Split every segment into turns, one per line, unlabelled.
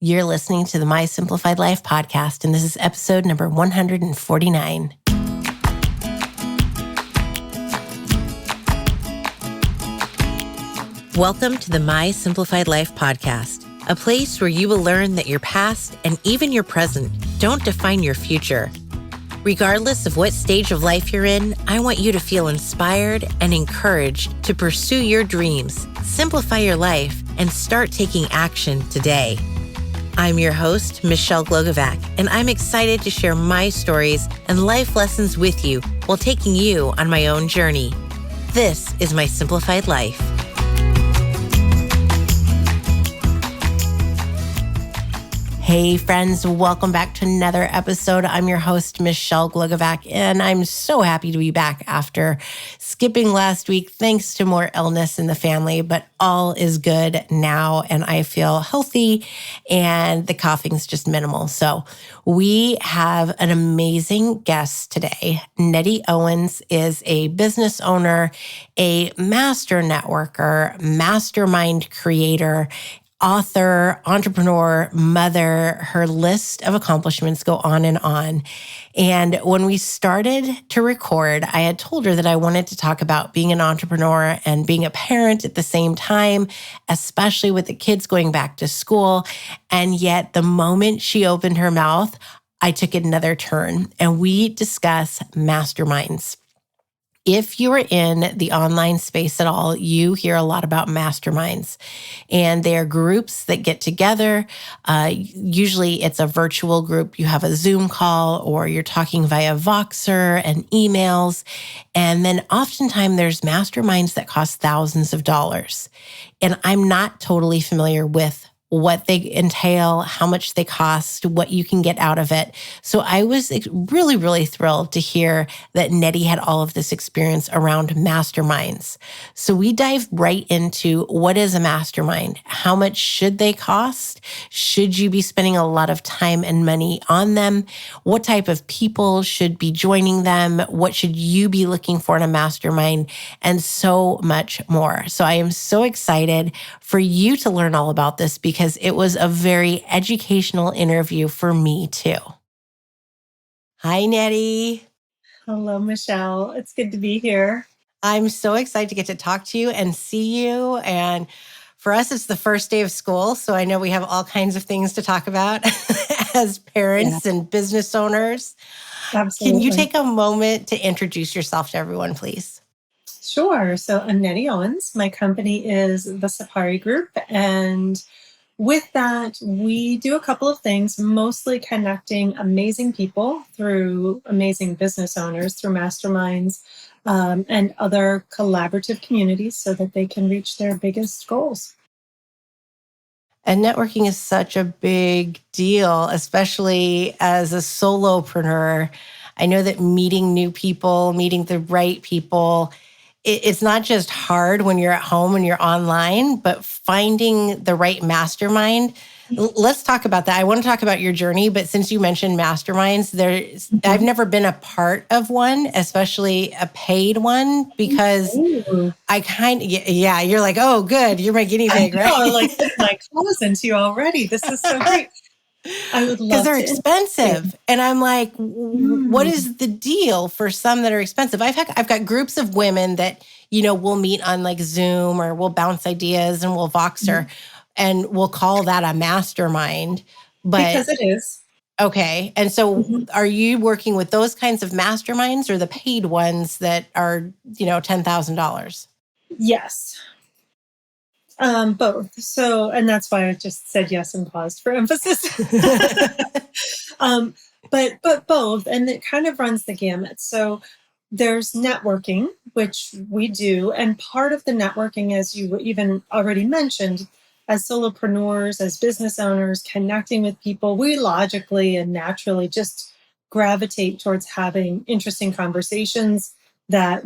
You're listening to the My Simplified Life podcast, and this is episode number 149. Welcome to the My Simplified Life podcast, a place where you will learn that your past and even your present don't define your future. Regardless of what stage of life you're in, I want you to feel inspired and encouraged to pursue your dreams, simplify your life, and start taking action today. I'm your host, Michelle Glogovac, and I'm excited to share my stories and life lessons with you while taking you on my own journey. This is My Simplified Life. Hey friends, welcome back to another episode. I'm your host, Michelle Glogovac, and I'm so happy to be back after skipping last week thanks to more illness in the family, but all is good now and I feel healthy and the coughing's just minimal. So we have an amazing guest today. Nettie Owens is a business owner, a master networker, mastermind creator, author, entrepreneur, mother. Her list of accomplishments go on and on. And when we started to record, I had told her that I wanted to talk about being an entrepreneur and being a parent at the same time, especially with the kids going back to school. And yet the moment she opened her mouth, I took another turn and we discuss masterminds. If you are in the online space at all, you hear a lot about masterminds, and they are groups that get together. Usually it's a virtual group. You have a Zoom call or you're talking via Voxer and emails. And then oftentimes there's masterminds that cost thousands of dollars. And I'm not totally familiar with what they entail, how much they cost, what you can get out of it. So I was really, really thrilled to hear that Nettie had all of this experience around masterminds. So we dive right into what is a mastermind? How much should they cost? Should you be spending a lot of time and money on them? What type of people should be joining them? What should you be looking for in a mastermind? And so much more. So I am so excited for you to learn all about this because it was a very educational interview for me too. Hi, Nettie.
Hello, Michelle. It's good to be here.
I'm so excited to get to talk to you and see you. And for us, it's the first day of school. So I know we have all kinds of things to talk about as parents and business owners.
Absolutely.
Can you take a moment to introduce yourself to everyone, please?
Sure. So I'm Nettie Owens. My company is the Sapari Group. And with that, we do a couple of things, mostly connecting amazing people through amazing business owners, through masterminds, and other collaborative communities so that they can reach their biggest goals.
And networking is such a big deal, especially as a solopreneur. I know that meeting new people, meeting the right people, it's not just hard when you're at home and you're online, but finding the right mastermind. Let's talk about that. I want to talk about your journey, but since you mentioned masterminds, I've never been a part of one, especially a paid one, because you're like, oh, good. You're my guinea pig, right?
I know, like, my cousin to you already. This is so great. I would love to.
Because they're expensive. And I'm like, what is the deal for some that are expensive? I've got groups of women that, we'll meet on like Zoom or we'll bounce ideas and we'll Voxer and we'll call that a mastermind.
Because it is.
Okay. And so are you working with those kinds of masterminds or the paid ones that are, $10,000?
Yes. Both. So, and that's why I just said yes and paused for emphasis. But both, and it kind of runs the gamut. So there's networking, which we do. And part of the networking, as you even already mentioned, as solopreneurs, as business owners, connecting with people, we logically and naturally just gravitate towards having interesting conversations that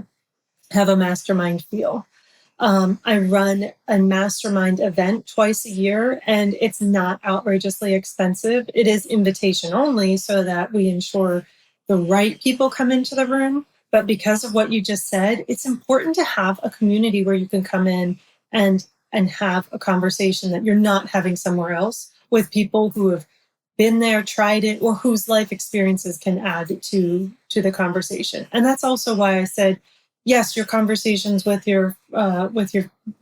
have a mastermind feel. I run a mastermind event twice a year, and it's not outrageously expensive. It is invitation only so that we ensure the right people come into the room. But because of what you just said, it's important to have a community where you can come in and have a conversation that you're not having somewhere else, with people who have been there, tried it, or whose life experiences can add to the conversation. And that's also why I said, yes, your conversations with your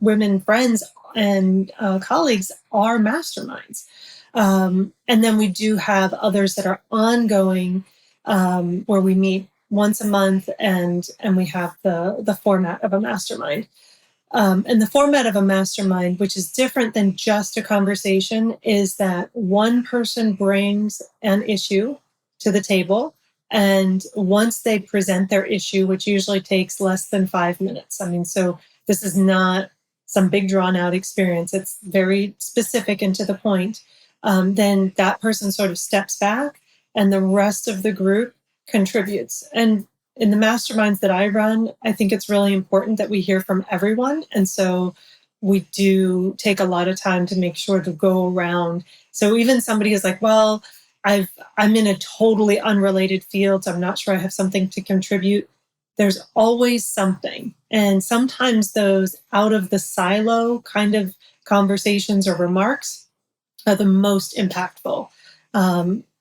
women friends and colleagues are masterminds. And then we do have others that are ongoing, where we meet once a month, and we have the format of a mastermind. And the format of a mastermind, which is different than just a conversation, is that one person brings an issue to the table. And once they present their issue, which usually takes less than 5 minutes, I mean, so this is not some big drawn out experience, it's very specific and to the point. Then that person sort of steps back and the rest of the group contributes. And in the masterminds that I run, I think it's really important that we hear from everyone. And so we do take a lot of time to make sure to go around. So even somebody is like, well, I'm in a totally unrelated field, so I'm not sure I have something to contribute. There's always something. And sometimes those out of the silo kind of conversations or remarks are the most impactful.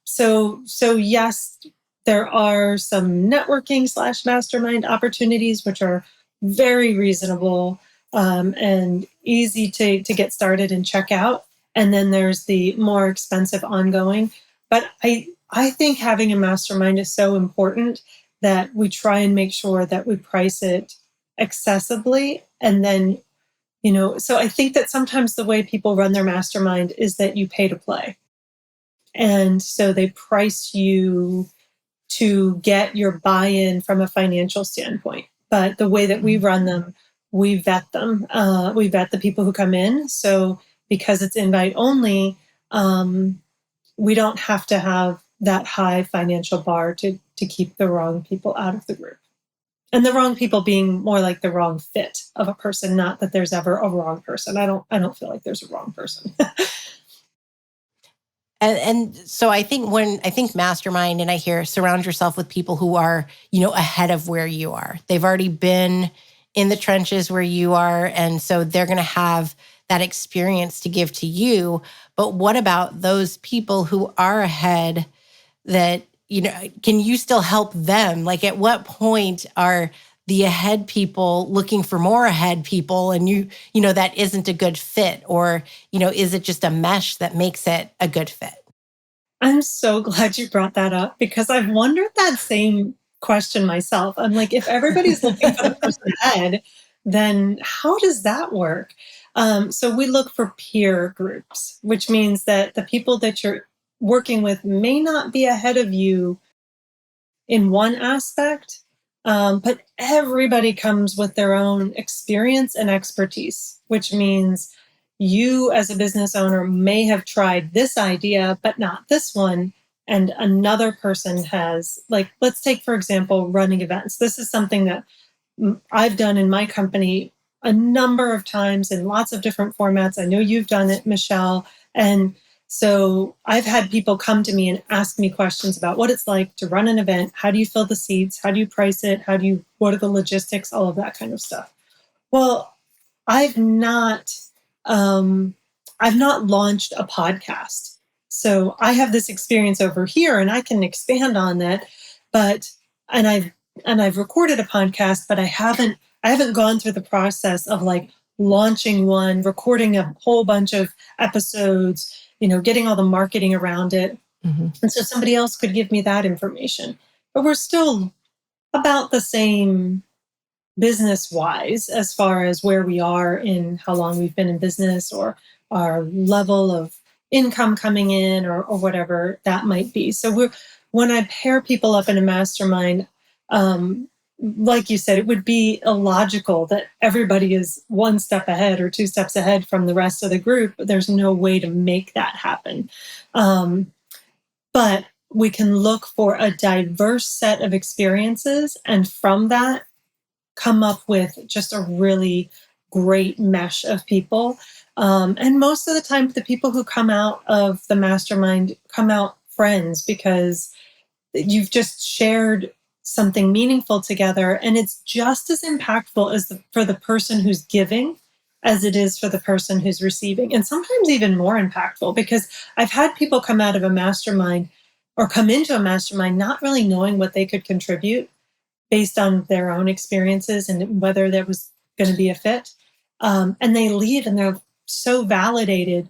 So yes, there are some networking / mastermind opportunities, which are very reasonable, and easy to get started and check out. And then there's the more expensive ongoing. But I think having a mastermind is so important that we try and make sure that we price it accessibly. And then, so I think that sometimes the way people run their mastermind is that you pay to play. And so they price you to get your buy-in from a financial standpoint. But the way that we run them, we vet them. We vet the people who come in. So because it's invite only, we don't have to have that high financial bar to keep the wrong people out of the group. And the wrong people being more like the wrong fit of a person, not that there's ever a wrong person. I don't feel like there's a wrong person.
And so I think mastermind, and I hear surround yourself with people who are, ahead of where you are. They've already been in the trenches where you are. And so they're going to have that experience to give to you. But what about those people who are ahead that, can you still help them? Like at what point are the ahead people looking for more ahead people and that isn't a good fit? Or, is it just a mesh that makes it a good fit?
I'm so glad you brought that up because I've wondered that same question myself. I'm like, if everybody's looking for the person ahead, then how does that work? So we look for peer groups, which means that the people that you're working with may not be ahead of you in one aspect, but everybody comes with their own experience and expertise, which means you as a business owner may have tried this idea, but not this one. And another person has, like, let's take, for example, running events. This is something that I've done in my company a number of times in lots of different formats. I know you've done it, Michelle. And so I've had people come to me and ask me questions about what it's like to run an event. How do you fill the seats? How do you price it? What are the logistics? All of that kind of stuff. Well, I've not launched a podcast. So I have this experience over here and I can expand on that. And I've recorded a podcast, but I haven't gone through the process of like launching one, recording a whole bunch of episodes, getting all the marketing around it. Mm-hmm. And so somebody else could give me that information. But we're still about the same business-wise as far as where we are in how long we've been in business or our level of income coming in or whatever that might be. So when I pair people up in a mastermind, like you said, it would be illogical that everybody is one step ahead or two steps ahead from the rest of the group. There's no way to make that happen. But we can look for a diverse set of experiences, and from that, come up with just a really great mesh of people. And most of the time, the people who come out of the mastermind come out friends because you've just shared something meaningful together. And it's just as impactful as for the person who's giving as it is for the person who's receiving, and sometimes even more impactful, because I've had people come out of a mastermind or come into a mastermind not really knowing what they could contribute based on their own experiences and whether there was going to be a fit. And they leave and they're so validated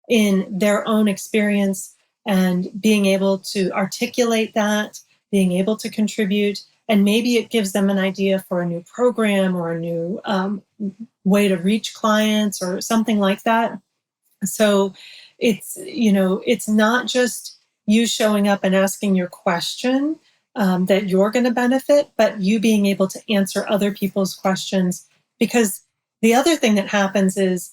in their own experience and being able to articulate that, being able to contribute. And maybe it gives them an idea for a new program or a new way to reach clients or something like that. So it's not just you showing up and asking your question that you're going to benefit, but you being able to answer other people's questions. Because the other thing that happens is,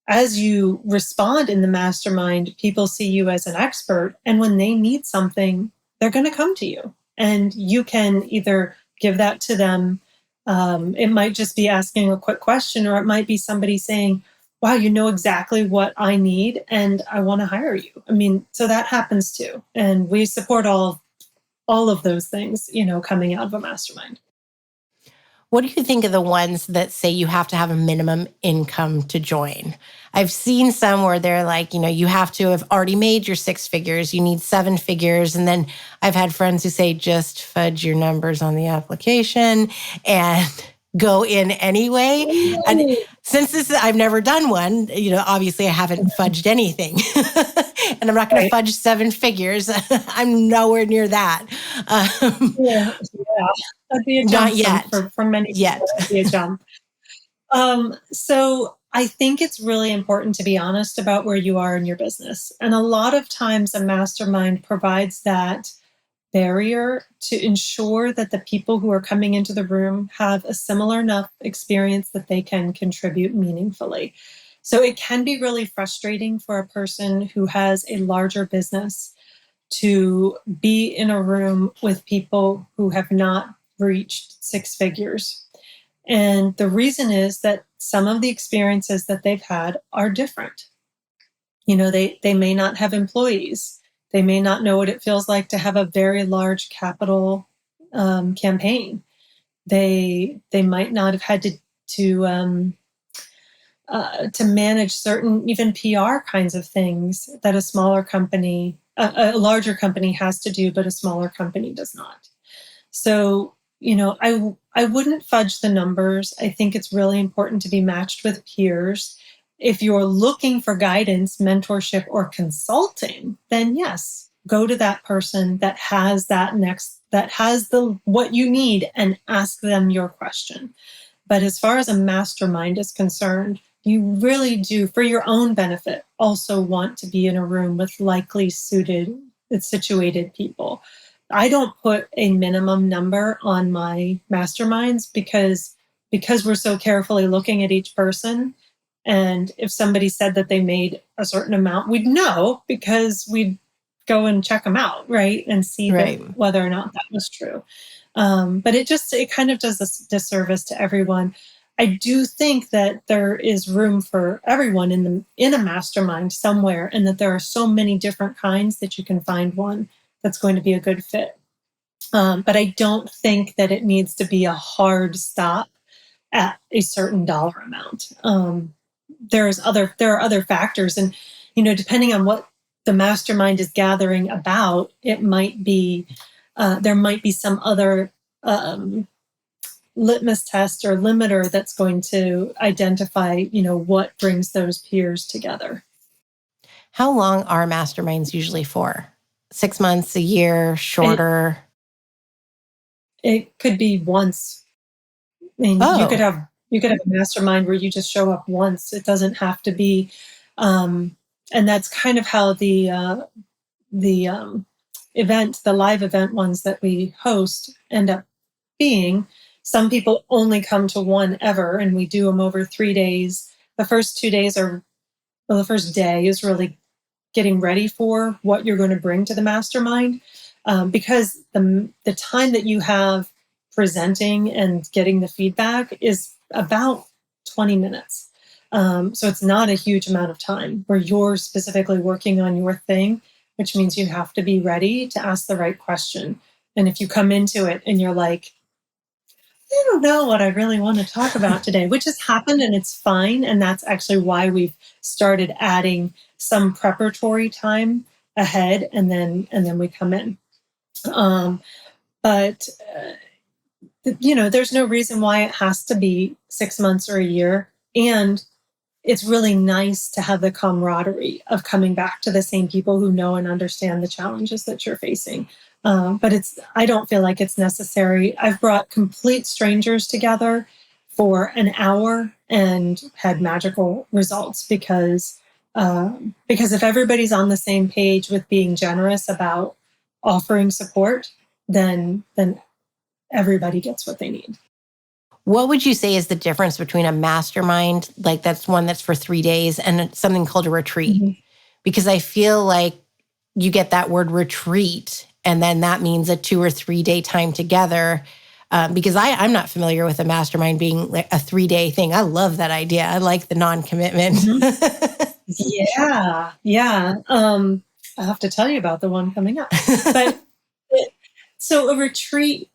as you respond in the mastermind, people see you as an expert. And when they need something, they're going to come to you. And you can either give that to them. It might just be asking a quick question, or it might be somebody saying, wow, you know exactly what I need and I want to hire you. I mean, so that happens too. And we support all of those things, coming out of a mastermind.
What do you think of the ones that say you have to have a minimum income to join? I've seen some where they're like, you have to have already made your 6 figures, you need 7 figures. And then I've had friends who say, just fudge your numbers on the application and go in anyway. And since I've never done one, obviously I haven't fudged anything. And I'm not going to fudge 7 figures. I'm nowhere near that.
Yeah. That'd be a jump.
Not yet.
For many
yet.
people, that'd be a jump. So I think it's really important to be honest about where you are in your business. And a lot of times a mastermind provides that barrier to ensure that the people who are coming into the room have a similar enough experience that they can contribute meaningfully. So it can be really frustrating for a person who has a larger business to be in a room with people who have not reached 6 figures. And the reason is that some of the experiences that they've had are different. They may not have employees. They may not know what it feels like to have a very large capital campaign. They might not have had to manage certain even PR kinds of things that a smaller company, a larger company has to do, but a smaller company does not. So, I wouldn't fudge the numbers. I think it's really important to be matched with peers. If you're looking for guidance, mentorship, or consulting, then yes, go to that person that has what you need and ask them your question. But as far as a mastermind is concerned, you really do, for your own benefit, also want to be in a room with likely situated people. I don't put a minimum number on my masterminds because we're so carefully looking at each person. And if somebody said that they made a certain amount, we'd know because we'd go and check them out, right? And see whether or not that was true. But it kind of does a disservice to everyone. I do think that there is room for everyone in a mastermind somewhere, and that there are so many different kinds that you can find one that's going to be a good fit. But I don't think that it needs to be a hard stop at a certain dollar amount. There are other factors, and depending on what the mastermind is gathering about, it might be there might be some other litmus test or limiter that's going to identify what brings those peers together.
How long are masterminds usually for? 6 months, a year, shorter?
It could be once. I mean, you could have a mastermind where you just show up once. It doesn't have to be, and that's kind of how the live event ones that we host end up being. Some people only come to one ever, and we do them over 3 days. The first 2 days the first day is really getting ready for what you're going to bring to the mastermind, because the time that you have presenting and getting the feedback is about 20 minutes. So it's not a huge amount of time where you're specifically working on your thing, which means you have to be ready to ask the right question. And if you come into it and you're like, I don't know what I really want to talk about today, which has happened and it's fine. And that's actually why we've started adding some preparatory time ahead, and then we come in. Um, but there's no reason why it has to be 6 months or a year. And it's really nice to have the camaraderie of coming back to the same people who know and understand the challenges that you're facing. But I don't feel like it's necessary. I've brought complete strangers together for an hour and had magical results because if everybody's on the same page with being generous about offering support, then everybody gets what they need.
What would you say is the difference between a mastermind, like that's one that's for 3 days, and something called a retreat?
Mhm.
Because I feel like you get that word retreat, and then that means a 2 or 3 day time together. Because I'm not familiar with a mastermind being like a 3 day thing. I love that idea. I like the non-commitment.
Mhm. Yeah, yeah. I'll have to tell you about the one coming up. But so a retreat,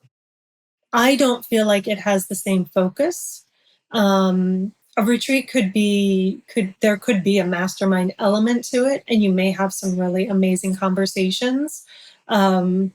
I don't feel like it has the same focus. A retreat there could be a mastermind element to it, and you may have some really amazing conversations. Um,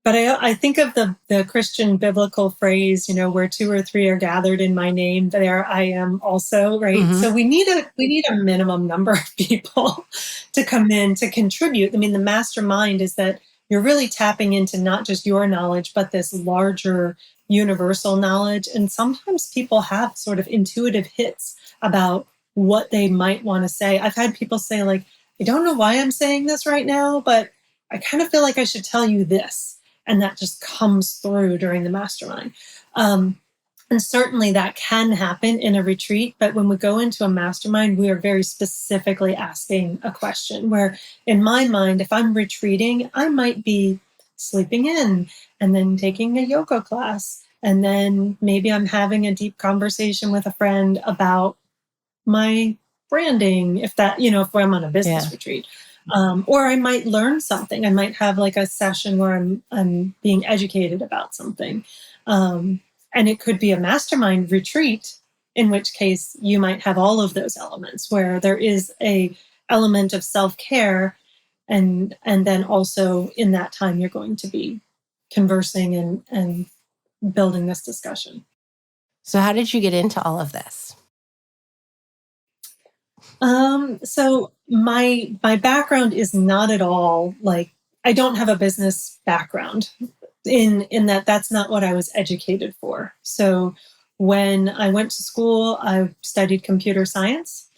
but I think of the Christian biblical phrase, where two or three are gathered in my name, there I am also, right?
Mhm.
So we need a minimum number of people to come in to contribute. I mean, the mastermind is that you're really tapping into not just your knowledge, but this larger universal knowledge. And sometimes people have sort of intuitive hits about what they might want to say. I've had people say, like, I don't know why I'm saying this right now, but I kind of feel like I should tell you this, and that just comes through during the mastermind. And certainly that can happen in a retreat, but when we go into a mastermind, we are very specifically asking a question where, in my mind, if I'm retreating, I might be sleeping in and then taking a yoga class. And then maybe I'm having a deep conversation with a friend about my branding, if I'm on a business
Yeah.
retreat. Or I might learn something. I might have like a session where I'm being educated about something. And it could be a mastermind retreat, in which case you might have all of those elements where there is a element of self-care, and then also in that time you're going to be conversing and building this discussion.
So how did you get into all of this?
So my background is not at all like, I don't have a business background in that that's not what I was educated for. So when I went to school, I studied computer science,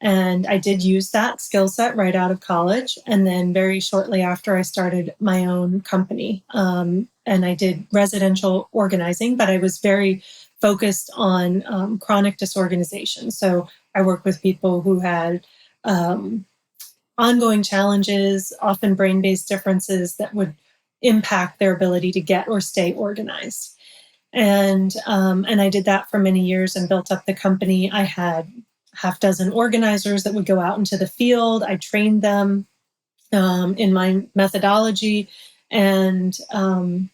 and I did use that skill set right out of college. And then very shortly after, I started my own company. And I did residential organizing, but I was very focused on chronic disorganization. So I worked with people who had um, ongoing challenges, often brain based differences that would impact their ability to get or stay organized. And I did that for many years and built up the company. I had half dozen organizers that would go out into the field. I trained them in my methodology, and and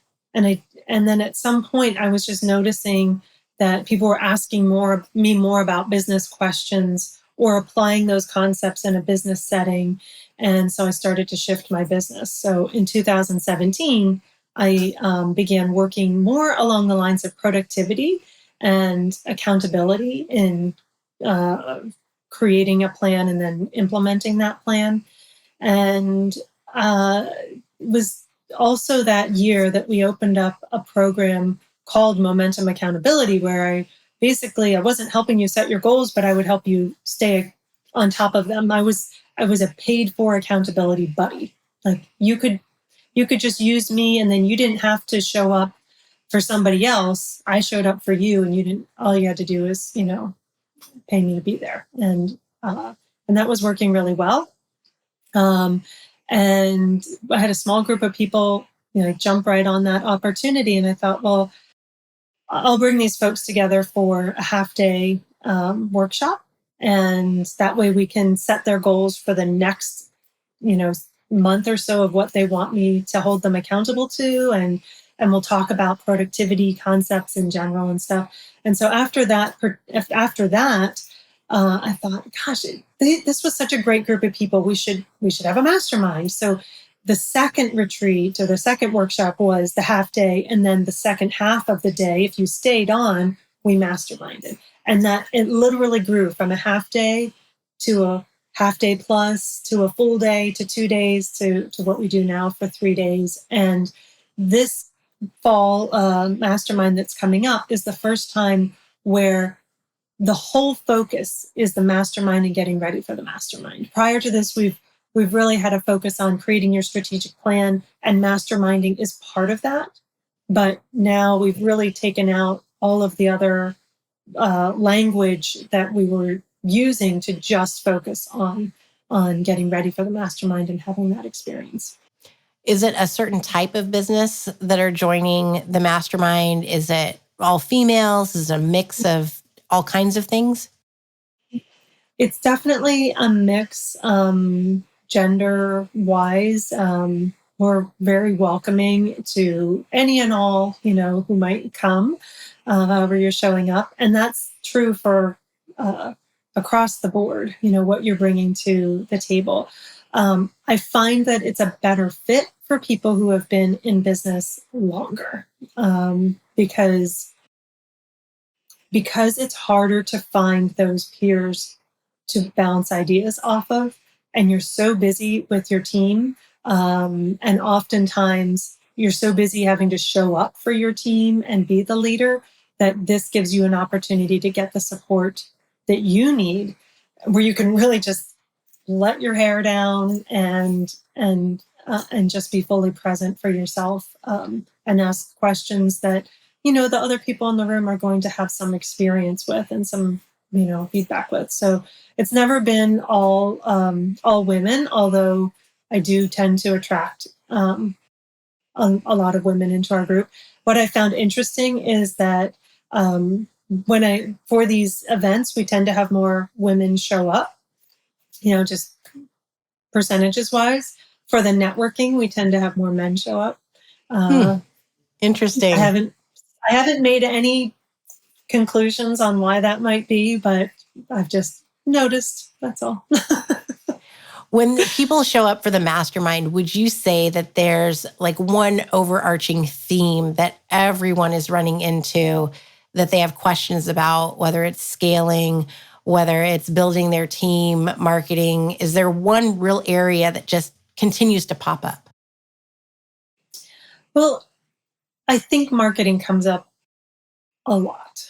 then at some point I was just noticing that people were asking me more about business questions or applying those concepts in a business setting, and so I started to shift my business. So in 2017, I began working more along the lines of productivity and accountability in uh, creating a plan and then implementing that plan. And it was also that year that we opened up a program called Momentum Accountability, where I wasn't helping you set your goals, but I would help you stay on top of them. I was a paid for accountability buddy. Like you could just use me, and then you didn't have to show up for somebody else. I showed up for you, and you didn't. All you had to do is pay me to be there, and that was working really well. Um, and I had a small group of people, jump right on that opportunity. And I thought, well, I'll bring these folks together for a half day workshop. And that way we can set their goals for the next, you know, month or so of what they want me to hold them accountable to. and we'll talk about productivity concepts in general and stuff. And so after that, I thought, gosh, this was such a great group of people. We should have a mastermind. So the second retreat or the second workshop was the half day, and then the second half of the day, if you stayed on, we masterminded, and that it literally grew from a half day to a half day plus to a full day to 2 days to what we do now for 3 days. And this fall mastermind that's coming up is the first time where the whole focus is the mastermind and getting ready for the mastermind. Prior to this, we've really had a focus on creating your strategic plan, and masterminding is part of that. But now we've really taken out all of the other language that we were using to just focus on getting ready for the mastermind and having that experience.
Is it a certain type of business that are joining the mastermind? Is it all females? Is it a mix of all kinds of things?
It's definitely a mix, gender-wise. We're very welcoming to any and all, who might come, however you're showing up. And that's true for across the board, what you're bringing to the table. I find that it's a better fit for people who have been in business longer, because it's harder to find those peers to bounce ideas off of, and you're so busy with your team, and oftentimes you're so busy having to show up for your team and be the leader, that this gives you an opportunity to get the support that you need, where you can really just let your hair down and just be fully present for yourself, and ask questions that the other people in the room are going to have some experience with and some feedback with. So it's never been all women, although I do tend to attract a lot of women into our group. What I found interesting is that for these events, we tend to have more women show up, just percentages wise. For the networking, we tend to have more men show up.
Interesting.
I haven't made any conclusions on why that might be, but I've just noticed, that's all.
When people show up for the mastermind, would you say that there's like one overarching theme that everyone is running into, that they have questions about, whether it's scaling, whether it's building their team, marketing? Is there one real area that just continues to pop up?
Well, I think marketing comes up a lot.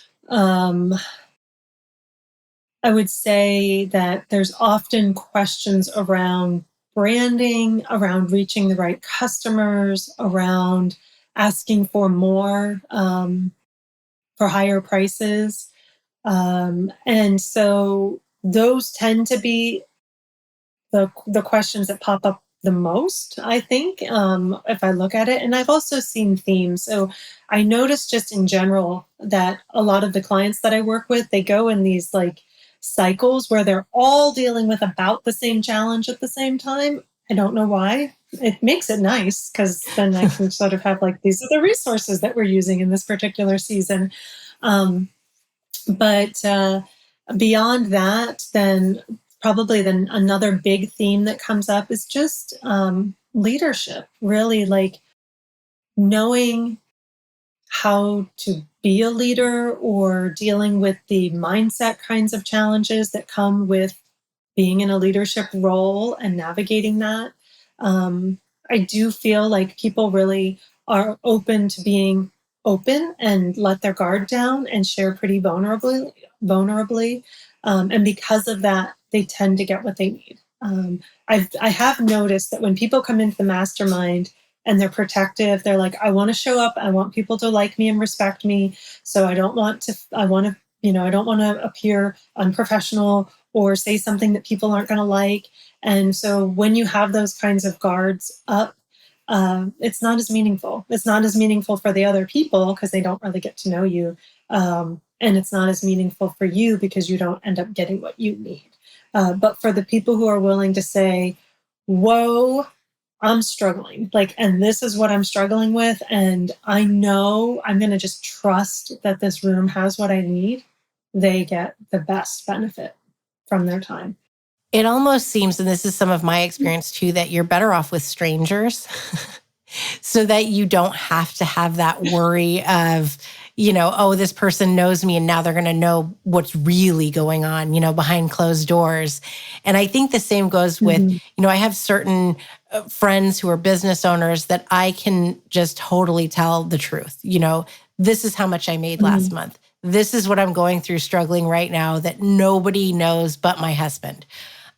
I would say that there's often questions around branding, around reaching the right customers, around asking for more, for higher prices. And so those tend to be the questions that pop up the most, I think, if I look at it. And I've also seen themes. So I noticed just in general that a lot of the clients that I work with, they go in these like cycles where they're all dealing with about the same challenge at the same time. I don't know why. It makes it nice because then I can sort of have like, these are the resources that we're using in this particular season. But beyond that, then another big theme that comes up is just leadership, really like knowing how to be a leader or dealing with the mindset kinds of challenges that come with being in a leadership role and navigating that. I do feel like people really are open to being open and let their guard down and share pretty vulnerably. And because of that, they tend to get what they need. I have noticed that when people come into the mastermind and they're protective, they're like, I want to show up. I want people to like me and respect me. So I don't want to appear unprofessional or say something that people aren't going to like. And so when you have those kinds of guards up, it's not as meaningful. It's not as meaningful for the other people because they don't really get to know you. And it's not as meaningful for you because you don't end up getting what you need. But for the people who are willing to say, whoa, I'm struggling, like, and this is what I'm struggling with. And I know I'm going to just trust that this room has what I need. They get the best benefit from their time.
It almost seems, and this is some of my experience too, that you're better off with strangers so that you don't have to have that worry of, oh, this person knows me and now they're going to know what's really going on, behind closed doors. And I think the same goes with,
Mhm.
I have certain friends who are business owners that I can just totally tell the truth. This is how much I made last
Mhm.
month. This is what I'm going through, struggling right now, that nobody knows but my husband.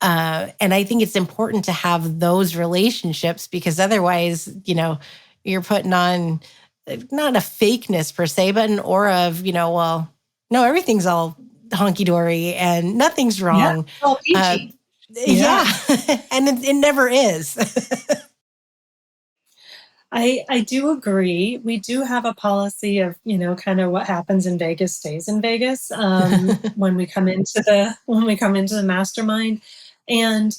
And I think it's important to have those relationships, because otherwise, you're putting on not a fakeness per se, but an aura of, well, no, everything's all honky dory and nothing's
Yeah.
wrong.
Oh,
Uh,
peachy.
yeah.
Yeah.
And it never is.
I do agree. We do have a policy of, kind of what happens in Vegas stays in Vegas, when we come into the mastermind. And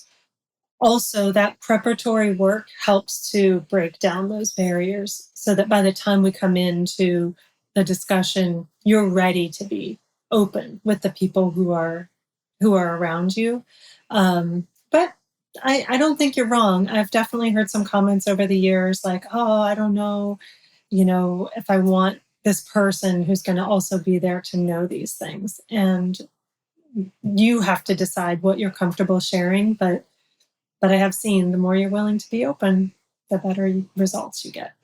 also that preparatory work helps to break down those barriers so that by the time we come into the discussion, you're ready to be open with the people who are around you. But I don't think you're wrong. I've definitely heard some comments over the years like, oh, I don't know, if I want this person who's going to also be there to know these things. And you have to decide what you're comfortable sharing. But I have seen the more you're willing to be open, the better results you get.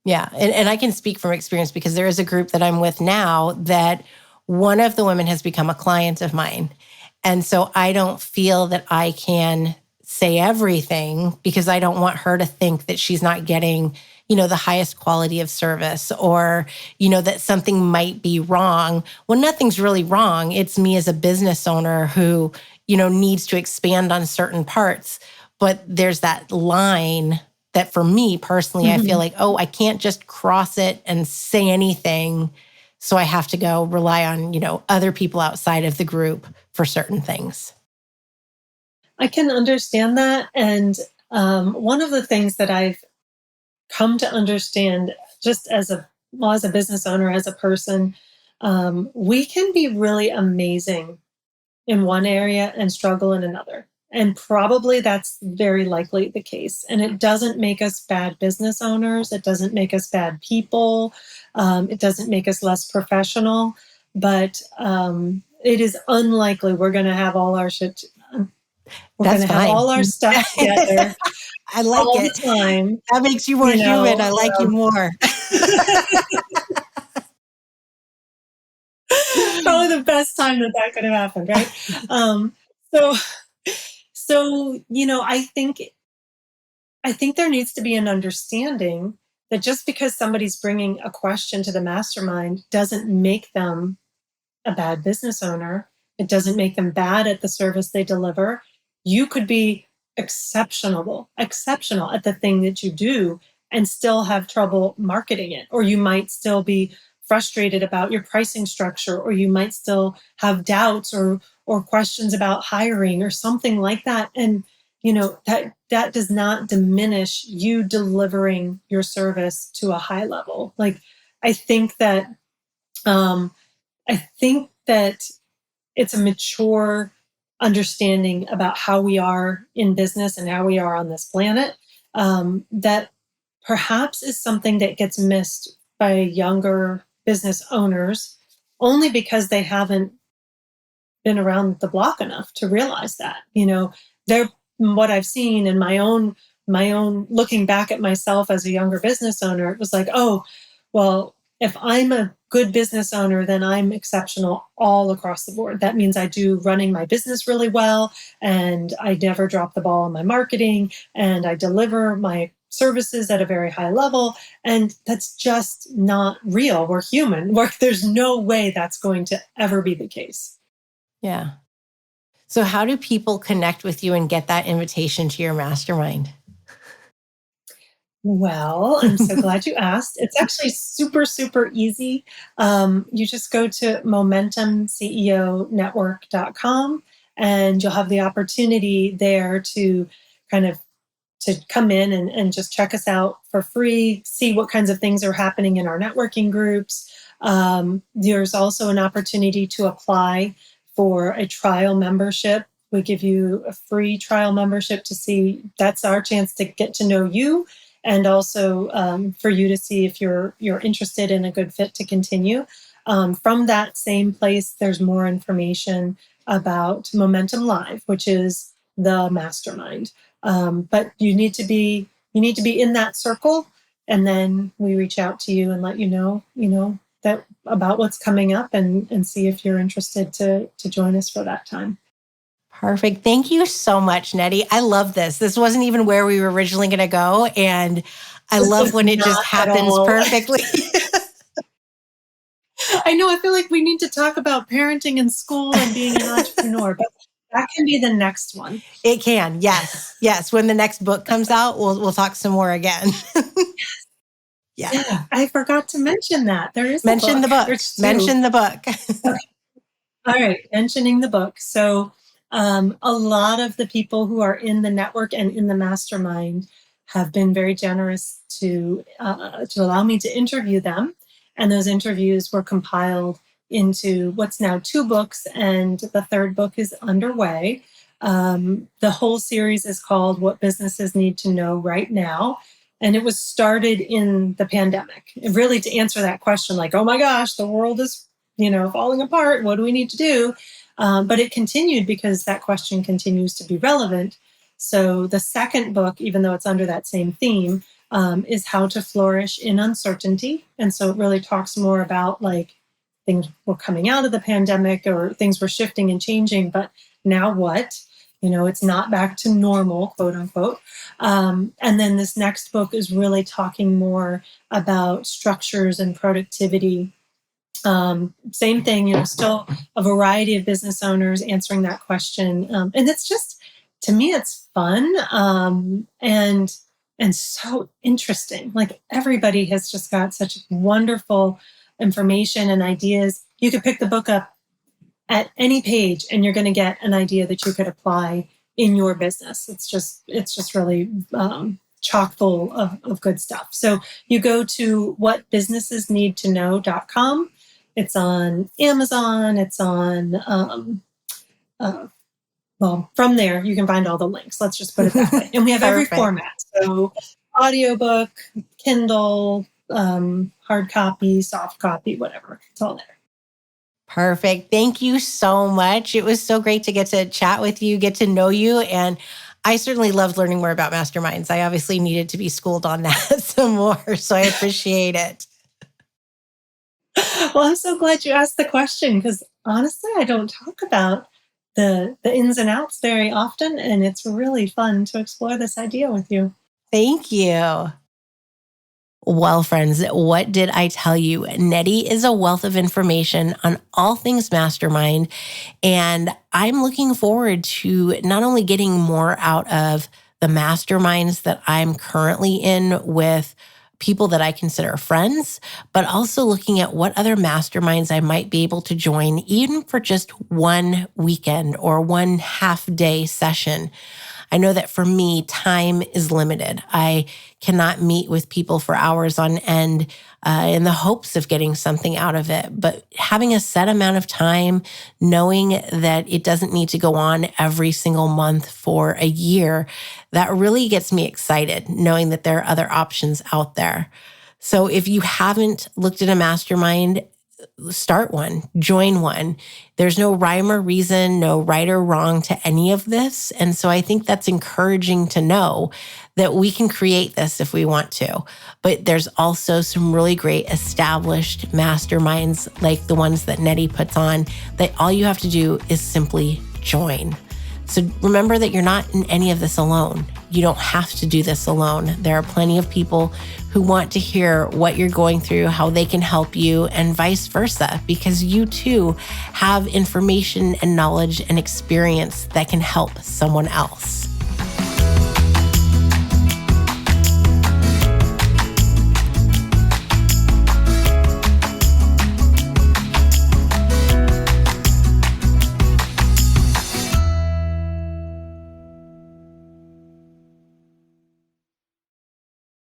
Yeah. And I can speak from experience, because there is a group that I'm with now that one of the women has become a client of mine. And so I don't feel that I can say everything, because I don't want her to think that she's not getting, the highest quality of service, or, that something might be wrong. Well, nothing's really wrong. It's me as a business owner who, needs to expand on certain parts. But there's that line that for me personally, I feel
Mhm.
like, oh, I can't just cross it and say anything. So I have to go rely on, other people outside of the group for certain things.
I can understand that. And one of the things that I've come to understand just as a business owner, as a person, we can be really amazing in one area and struggle in another. And probably that's very likely the case. And it doesn't make us bad business owners. It doesn't make us bad people. It doesn't make us less professional. But it is unlikely we're going to have all our shit. We're going
That's
to have
fine.
all our stuff together
I like
all
it.
the time.
That makes you more
You
human.
know,
I like you more.
probably the best time that could have happened, right? So, I think there needs to be an understanding that just because somebody's bringing a question to the mastermind doesn't make them a bad business owner. It doesn't make them bad at the service they deliver. You could be exceptional at the thing that you do and still have trouble marketing it. Or you might still be frustrated about your pricing structure, or you might still have doubts or questions about hiring or something like that. And that does not diminish you delivering your service to a high level. Like I think that um, I think that it's a mature understanding about how we are in business and how we are on this planet, that perhaps is something that gets missed by younger business owners only because they haven't been around the block enough to realize that. They're what I've seen in my own looking back at myself as a younger business owner, it was like, oh, well, if I'm a good business owner, then I'm exceptional all across the board. That means I do running my business really well, and I never drop the ball on my marketing, and I deliver my services at a very high level. And that's just not real. We're human. There's no way that's going to ever be the case.
Yeah. So how do people connect with you and get that invitation to your mastermind?
Well, I'm so glad you asked. It's actually super, super easy. You just go to momentumceonetwork.com, and you'll have the opportunity there to kind of come in and just check us out for free, see what kinds of things are happening in our networking groups. There's also an opportunity to apply for a trial membership. We give you a free trial membership to see, that's our chance to get to know you, and also for you to see if you're interested in a good fit to continue. From that same place, there's more information about Momentum Live, which is the mastermind. But you need to be in that circle, and then we reach out to you and let you know that about what's coming up, and see if you're interested to join us for that time.
Perfect. Thank you so much, Nettie. I love this. This wasn't even where we were originally going to go. And I love when it just happens perfectly.
I know. I feel like we need to talk about parenting in school and being an entrepreneur, but that can be the next one.
It can. Yes. Yes. When the next book comes out, we'll talk some more again.
Yeah. I forgot to mention that. There is
mention the book. Mention the book.
Okay. All right. Mentioning the book. So a lot of the people who are in the network and in the mastermind have been very generous to allow me to interview them. And those interviews were compiled into what's now 2 books, and the 3rd book is underway. The whole series is called What Businesses Need to Know Right Now. And it was started in the pandemic, really to answer that question, like, oh my gosh, the world is, falling apart. What do we need to do? But it continued because that question continues to be relevant. So the 2nd book, even though it's under that same theme, is How to Flourish in Uncertainty. And so it really talks more about like things were coming out of the pandemic, or things were shifting and changing, but now what? It's not back to normal, quote unquote. And then this next book is really talking more about structures and productivity. Same thing, still a variety of business owners answering that question. And it's just, to me, it's fun and so interesting. Like, everybody has just got such wonderful information and ideas. You could pick the book up at any page and you're going to get an idea that you could apply in your business. It's just really chock full of good stuff. So you go to whatbusinessesneedtoknow.com. It's on Amazon. It's on, from there, you can find all the links. Let's just put it that way. And we have every format. So audiobook, Kindle, hard copy, soft copy, whatever. It's all there.
Perfect. Thank you so much. It was so great to get to chat with you, get to know you. And I certainly loved learning more about Masterminds. I obviously needed to be schooled on that some more. So I appreciate it.
Well, I'm so glad you asked the question, because honestly, I don't talk about the ins and outs very often. And it's really fun to explore this idea with you.
Thank you. Well, friends, what did I tell you? Nettie is a wealth of information on all things mastermind, and I'm looking forward to not only getting more out of the masterminds that I'm currently in with people that I consider friends, but also looking at what other masterminds I might be able to join, even for just one weekend or one half-day session. I know that for me, time is limited. I cannot meet with people for hours on end in the hopes of getting something out of it. But having a set amount of time, knowing that it doesn't need to go on every single month for a year, that really gets me excited, knowing that there are other options out there. So if you haven't looked at a mastermind, start one, join one. There's no rhyme or reason, no right or wrong to any of this. And so I think that's encouraging to know that we can create this if we want to. But there's also some really great established masterminds like the ones that Nettie puts on, that all you have to do is simply join. So remember that you're not in any of this alone. You don't have to do this alone. There are plenty of people who want to hear what you're going through, how they can help you, and vice versa, because you too have information and knowledge and experience that can help someone else.